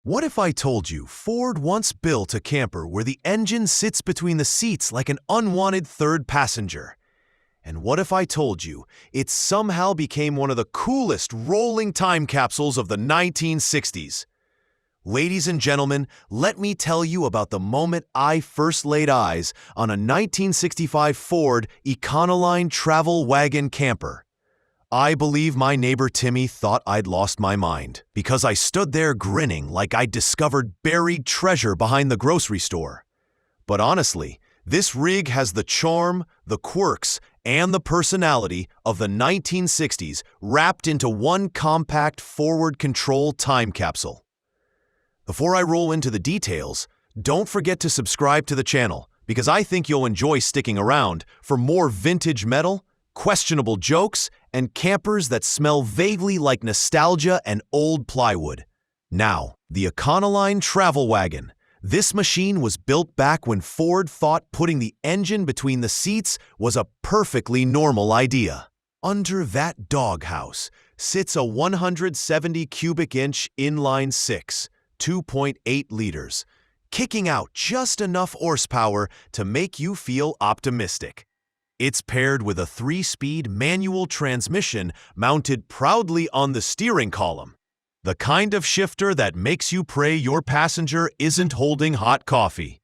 What if I told you Ford once built a camper where the engine sits between the seats like an unwanted third passenger? And what if I told you it somehow became one of the coolest rolling time capsules of the 1960s? Ladies and gentlemen, let me tell you about the moment I first laid eyes on a 1965 Ford Econoline travel wagon camper. I believe my neighbor Timmy thought I'd lost my mind because I stood there grinning like I'd discovered buried treasure behind the grocery store. But honestly, this rig has the charm, the quirks, and the personality of the 1960s wrapped into one compact forward control time capsule. Before I roll into the details, don't forget to subscribe to the channel because I think you'll enjoy sticking around for more vintage metal, questionable jokes, and campers that smell vaguely like nostalgia and old plywood. Now, the Econoline travel wagon. This machine was built back when Ford thought putting the engine between the seats was a perfectly normal idea. Under that doghouse sits a 170 cubic inch inline-six, 2.8 liters, kicking out just enough horsepower to make you feel optimistic. It's paired with a 3-speed manual transmission mounted proudly on the steering column, the kind of shifter that makes you pray your passenger isn't holding hot coffee.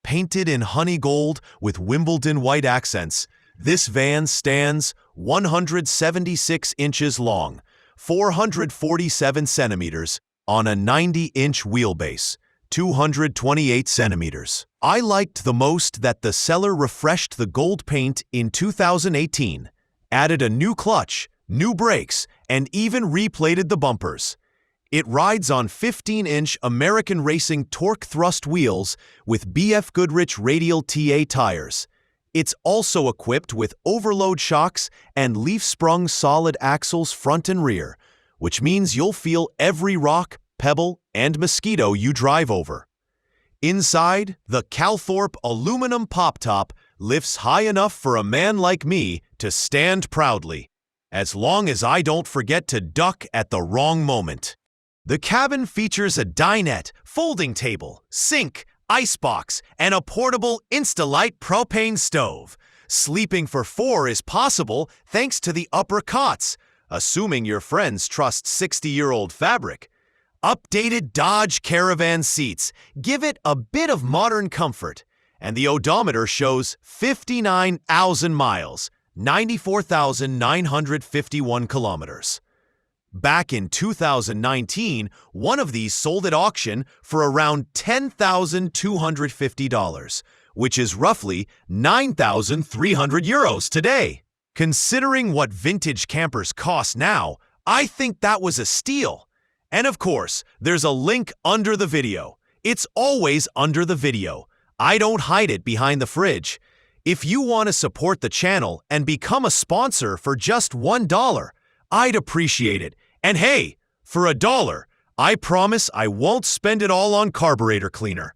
Painted in honey gold with Wimbledon white accents, this van stands 176 inches long, 447 centimeters, on a 90-inch wheelbase, 228 centimeters. I liked the most that the seller refreshed the gold paint in 2018, added a new clutch, new brakes, and even replated the bumpers. It rides on 15-inch American Racing torque thrust wheels with BF Goodrich radial TA tires. It's also equipped with overload shocks and leaf-sprung solid axles front and rear, which means you'll feel every rock, pebble, and mosquito you drive over. Inside, the Calthorpe aluminum pop-top lifts high enough for a man like me to stand proudly, as long as I don't forget to duck at the wrong moment. The cabin features a dinette, folding table, sink, icebox, and a portable Instalight propane stove. Sleeping for 4 is possible thanks to the upper cots, assuming your friends trust 60-year-old fabric. Updated Dodge Caravan seats give it a bit of modern comfort, and the odometer shows 59,000 miles, 94,951 kilometers. Back in 2019, one of these sold at auction for around $10,250, which is roughly 9,300 euros today. Considering what vintage campers cost now, I think that was a steal. And of course, there's a link under the video. It's always under the video. I don't hide it behind the fridge. If you want to support the channel and become a sponsor for just $1, I'd appreciate it. And hey, for $1, I promise I won't spend it all on carburetor cleaner.